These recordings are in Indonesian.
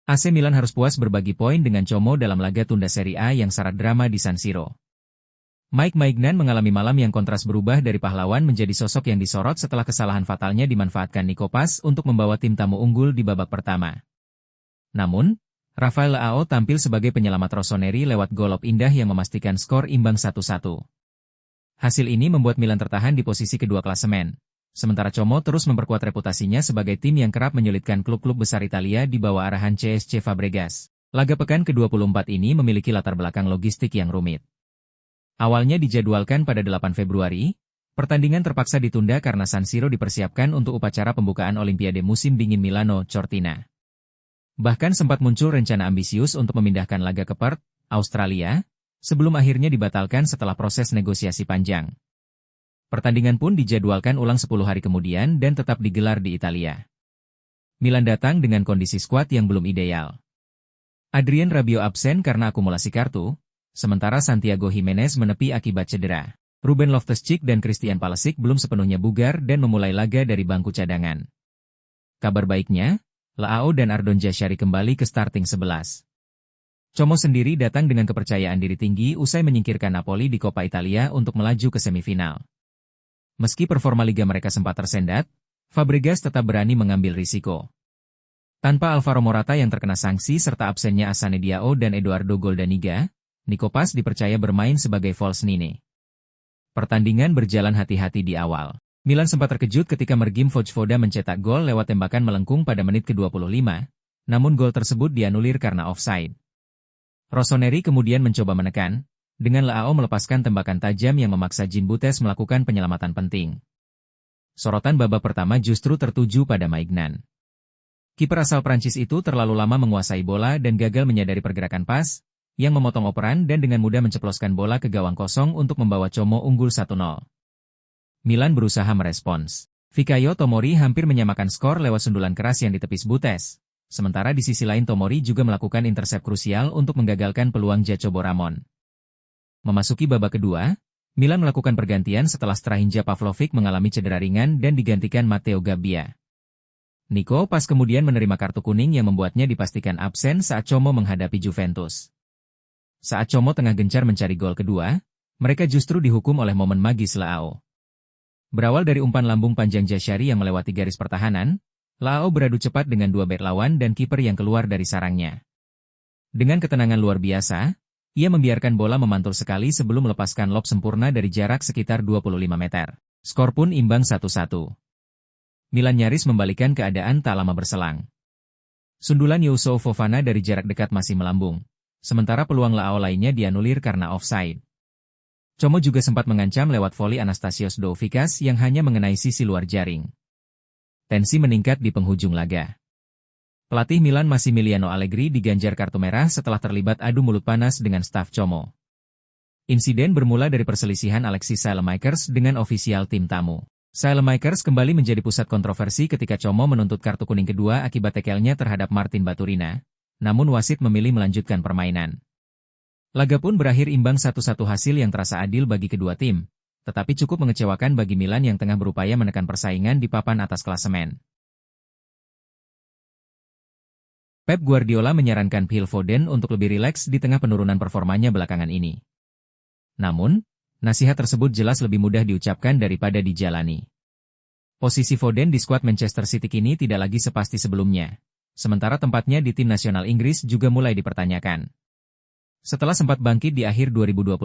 AC Milan harus puas berbagi poin dengan Como dalam laga tunda Serie A yang syarat drama di San Siro. Mike Maignan mengalami malam yang kontras berubah dari pahlawan menjadi sosok yang disorot setelah kesalahan fatalnya dimanfaatkan Nico Paz untuk membawa tim tamu unggul di babak pertama. Namun, Rafael Leao tampil sebagai penyelamat Rossoneri lewat gol indah yang memastikan skor imbang 1-1. Hasil ini membuat Milan tertahan di posisi kedua klasemen, sementara Como terus memperkuat reputasinya sebagai tim yang kerap menyulitkan klub-klub besar Italia di bawah arahan CSC Fabregas. Laga pekan ke-24 ini memiliki latar belakang logistik yang rumit. Awalnya dijadwalkan pada 8 Februari, pertandingan terpaksa ditunda karena San Siro dipersiapkan untuk upacara pembukaan Olimpiade musim dingin Milano, Cortina. Bahkan sempat muncul rencana ambisius untuk memindahkan laga ke Perth, Australia, sebelum akhirnya dibatalkan setelah proses negosiasi panjang. Pertandingan pun dijadwalkan ulang 10 hari kemudian dan tetap digelar di Italia. Milan datang dengan kondisi skuad yang belum ideal. Adrien Rabiot absen karena akumulasi kartu, sementara Santiago Gimenez menepi akibat cedera. Ruben Loftus-Cheek dan Christian Pulisic belum sepenuhnya bugar dan memulai laga dari bangku cadangan. Kabar baiknya, Leao dan Ardon Jashari kembali ke starting 11. Como sendiri datang dengan kepercayaan diri tinggi usai menyingkirkan Napoli di Coppa Italia untuk melaju ke semifinal. Meski performa liga mereka sempat tersendat, Fabregas tetap berani mengambil risiko. Tanpa Alvaro Morata yang terkena sanksi serta absennya Assane Diao dan Eduardo Goldaniga, Nico Paz dipercaya bermain sebagai false nine. Pertandingan berjalan hati-hati di awal. Milan sempat terkejut ketika Mergim Vojvoda mencetak gol lewat tembakan melengkung pada menit ke-25, namun gol tersebut dianulir karena offside. Rossoneri kemudian mencoba menekan, dengan Leao melepaskan tembakan tajam yang memaksa Jean Butes melakukan penyelamatan penting. Sorotan babak pertama justru tertuju pada Maignan. Kiper asal Prancis itu terlalu lama menguasai bola dan gagal menyadari pergerakan pas, yang memotong operan dan dengan mudah menceploskan bola ke gawang kosong untuk membawa Como unggul 1-0. Milan berusaha merespons. Fikayo Tomori hampir menyamakan skor lewat sundulan keras yang ditepis Butes. Sementara di sisi lain Tomori juga melakukan intercept krusial untuk menggagalkan peluang Jacobo Ramon. Memasuki babak kedua, Milan melakukan pergantian setelah Strahinja Pavlovic mengalami cedera ringan dan digantikan Matteo Gabbia. Nico Paz kemudian menerima kartu kuning yang membuatnya dipastikan absen saat Como menghadapi Juventus. Saat Como tengah gencar mencari gol kedua, mereka justru dihukum oleh momen magis Leao. Berawal dari umpan lambung panjang Jashari yang melewati garis pertahanan, Leao beradu cepat dengan dua bek lawan dan kiper yang keluar dari sarangnya. Dengan ketenangan luar biasa, ia membiarkan bola memantul sekali sebelum melepaskan lob sempurna dari jarak sekitar 25 meter. Skor pun imbang 1-1. Milan nyaris membalikan keadaan tak lama berselang. Sundulan Youssouf Fofana dari jarak dekat masih melambung. Sementara peluang Leao lainnya dianulir karena offside. Como juga sempat mengancam lewat voli Anastasios Doufikas yang hanya mengenai sisi luar jaring. Tensi meningkat di penghujung laga. Pelatih Milan Massimiliano Allegri diganjar kartu merah setelah terlibat adu mulut panas dengan staf Como. Insiden bermula dari perselisihan Alexis Saelemaekers dengan ofisial tim tamu. Saelemaekers kembali menjadi pusat kontroversi ketika Como menuntut kartu kuning kedua akibat tekelnya terhadap Martin Baturina. Namun wasit memilih melanjutkan permainan. Laga pun berakhir imbang 1-1 hasil yang terasa adil bagi kedua tim, tetapi cukup mengecewakan bagi Milan yang tengah berupaya menekan persaingan di papan atas klasemen. Pep Guardiola menyarankan Phil Foden untuk lebih rileks di tengah penurunan performanya belakangan ini. Namun, nasihat tersebut jelas lebih mudah diucapkan daripada dijalani. Posisi Foden di skuad Manchester City kini tidak lagi sepasti sebelumnya. Sementara tempatnya di tim nasional Inggris juga mulai dipertanyakan. Setelah sempat bangkit di akhir 2025,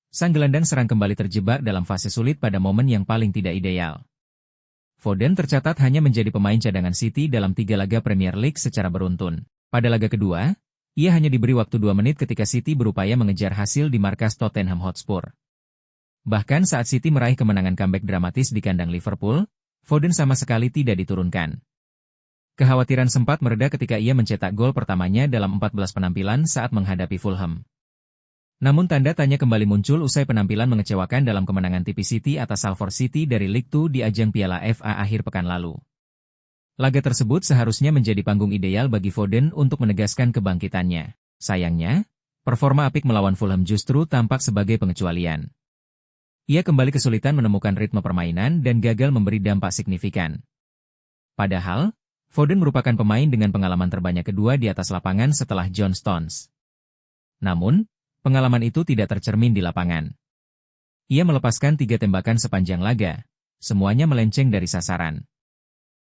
sang gelandang serang kembali terjebak dalam fase sulit pada momen yang paling tidak ideal. Foden tercatat hanya menjadi pemain cadangan City dalam 3 laga Premier League secara beruntun. Pada laga kedua, ia hanya diberi waktu 2 menit ketika City berupaya mengejar hasil di markas Tottenham Hotspur. Bahkan saat City meraih kemenangan comeback dramatis di kandang Liverpool, Foden sama sekali tidak diturunkan. Kekhawatiran sempat mereda ketika ia mencetak gol pertamanya dalam 14 penampilan saat menghadapi Fulham. Namun tanda tanya kembali muncul usai penampilan mengecewakan dalam kemenangan tipis City atas Salford City dari League 2 di ajang Piala FA akhir pekan lalu. Laga tersebut seharusnya menjadi panggung ideal bagi Foden untuk menegaskan kebangkitannya. Sayangnya, performa apik melawan Fulham justru tampak sebagai pengecualian. Ia kembali kesulitan menemukan ritme permainan dan gagal memberi dampak signifikan. Padahal, Foden merupakan pemain dengan pengalaman terbanyak kedua di atas lapangan setelah John Stones. Namun, pengalaman itu tidak tercermin di lapangan. Ia melepaskan 3 tembakan sepanjang laga, semuanya melenceng dari sasaran.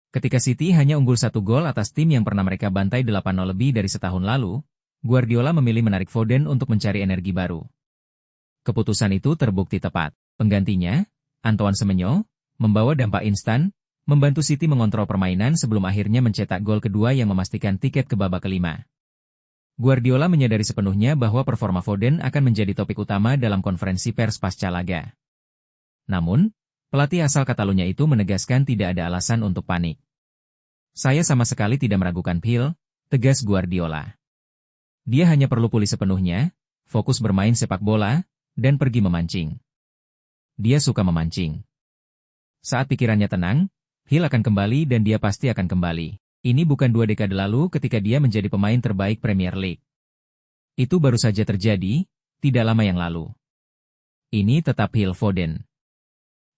Ketika City hanya unggul 1 gol atas tim yang pernah mereka bantai 8-0 lebih dari setahun lalu, Guardiola memilih menarik Foden untuk mencari energi baru. Keputusan itu terbukti tepat. Penggantinya, Antoine Semenyo, membawa dampak instan, membantu City mengontrol permainan sebelum akhirnya mencetak gol kedua yang memastikan tiket ke babak kelima. Guardiola menyadari sepenuhnya bahwa performa Foden akan menjadi topik utama dalam konferensi pers pasca laga. Namun, pelatih asal Catalunya itu menegaskan tidak ada alasan untuk panik. Saya sama sekali tidak meragukan Phil, tegas Guardiola. Dia hanya perlu pulih sepenuhnya, fokus bermain sepak bola, dan pergi memancing. Dia suka memancing. Saat pikirannya tenang, Phil akan kembali dan dia pasti akan kembali. Ini bukan 2 dekade lalu ketika dia menjadi pemain terbaik Premier League. Itu baru saja terjadi, tidak lama yang lalu. Ini tetap Phil Foden.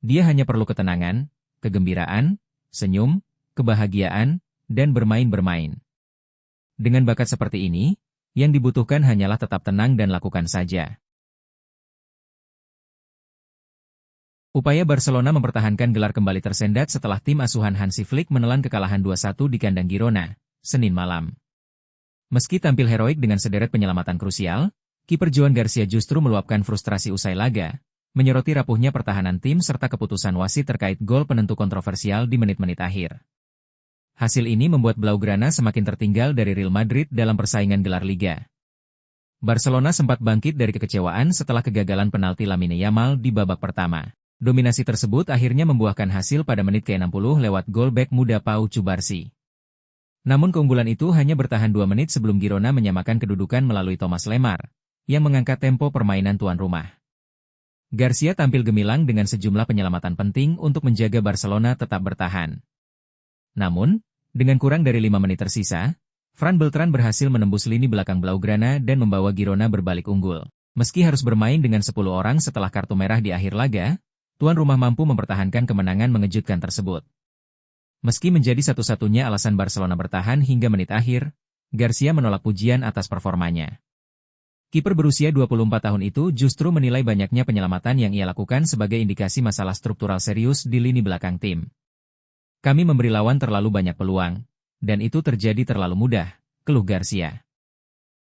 Dia hanya perlu ketenangan, kegembiraan, senyum, kebahagiaan, dan bermain-bermain. Dengan bakat seperti ini, yang dibutuhkan hanyalah tetap tenang dan lakukan saja. Upaya Barcelona mempertahankan gelar kembali tersendat setelah tim asuhan Hansi Flick menelan kekalahan 2-1 di kandang Girona, Senin malam. Meski tampil heroik dengan sederet penyelamatan krusial, kiper Joan Garcia justru meluapkan frustrasi usai laga, menyoroti rapuhnya pertahanan tim serta keputusan wasit terkait gol penentu kontroversial di menit-menit akhir. Hasil ini membuat Blaugrana semakin tertinggal dari Real Madrid dalam persaingan gelar Liga. Barcelona sempat bangkit dari kekecewaan setelah kegagalan penalti Lamine Yamal di babak pertama. Dominasi tersebut akhirnya membuahkan hasil pada menit ke-60 lewat gol bek muda Pau Cubarsí. Namun keunggulan itu hanya bertahan 2 menit sebelum Girona menyamakan kedudukan melalui Thomas Lemar, yang mengangkat tempo permainan tuan rumah. Garcia tampil gemilang dengan sejumlah penyelamatan penting untuk menjaga Barcelona tetap bertahan. Namun, dengan kurang dari 5 menit tersisa, Fran Beltran berhasil menembus lini belakang Blaugrana dan membawa Girona berbalik unggul. Meski harus bermain dengan 10 orang setelah kartu merah di akhir laga, tuan rumah mampu mempertahankan kemenangan mengejutkan tersebut. Meski menjadi satu-satunya alasan Barcelona bertahan hingga menit akhir, Garcia menolak pujian atas performanya. Kiper berusia 24 tahun itu justru menilai banyaknya penyelamatan yang ia lakukan sebagai indikasi masalah struktural serius di lini belakang tim. Kami memberi lawan terlalu banyak peluang, dan itu terjadi terlalu mudah, keluh Garcia.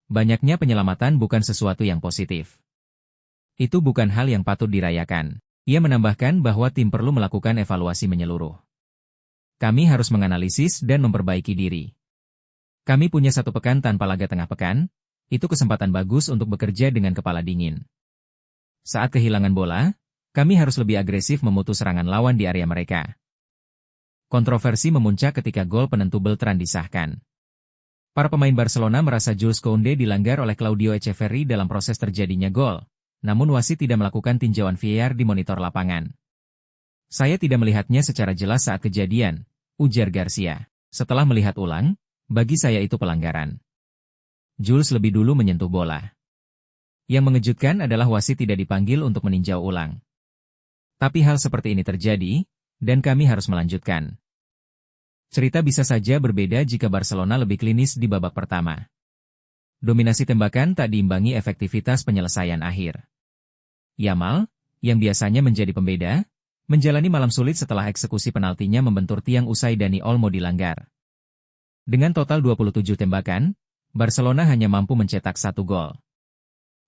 Banyaknya penyelamatan bukan sesuatu yang positif. Itu bukan hal yang patut dirayakan. Ia menambahkan bahwa tim perlu melakukan evaluasi menyeluruh. Kami harus menganalisis dan memperbaiki diri. Kami punya 1 pekan tanpa laga tengah pekan, itu kesempatan bagus untuk bekerja dengan kepala dingin. Saat kehilangan bola, kami harus lebih agresif memutus serangan lawan di area mereka. Kontroversi memuncak ketika gol penentu Beltran disahkan. Para pemain Barcelona merasa Jules Koundé dilanggar oleh Claudio Echeverri dalam proses terjadinya gol, namun wasit tidak melakukan tinjauan VAR di monitor lapangan. Saya tidak melihatnya secara jelas saat kejadian, ujar Garcia. Setelah melihat ulang, bagi saya itu pelanggaran. Jules lebih dulu menyentuh bola. Yang mengejutkan adalah wasit tidak dipanggil untuk meninjau ulang. Tapi hal seperti ini terjadi, dan kami harus melanjutkan. Cerita bisa saja berbeda jika Barcelona lebih klinis di babak pertama. Dominasi tembakan tak diimbangi efektivitas penyelesaian akhir. Yamal, yang biasanya menjadi pembeda, menjalani malam sulit setelah eksekusi penaltinya membentur tiang usai Dani Olmo dilanggar. Dengan total 27 tembakan, Barcelona hanya mampu mencetak 1 gol.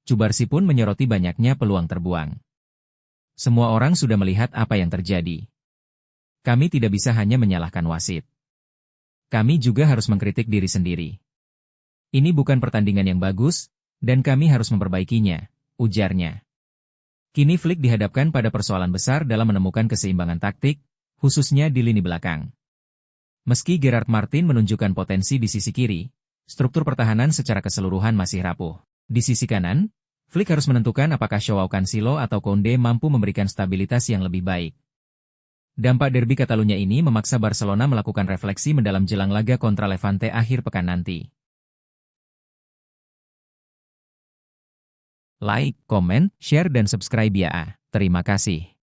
Cubarsí pun menyoroti banyaknya peluang terbuang. Semua orang sudah melihat apa yang terjadi. Kami tidak bisa hanya menyalahkan wasit. Kami juga harus mengkritik diri sendiri. Ini bukan pertandingan yang bagus, dan kami harus memperbaikinya, ujarnya. Kini Flick dihadapkan pada persoalan besar dalam menemukan keseimbangan taktik, khususnya di lini belakang. Meski Gerard Martin menunjukkan potensi di sisi kiri, struktur pertahanan secara keseluruhan masih rapuh. Di sisi kanan, Flick harus menentukan apakah Joao Cancelo atau Koundé mampu memberikan stabilitas yang lebih baik. Dampak derby Catalunya ini memaksa Barcelona melakukan refleksi mendalam jelang laga kontra Levante akhir pekan nanti. Like, komen, share dan subscribe ya. Terima kasih.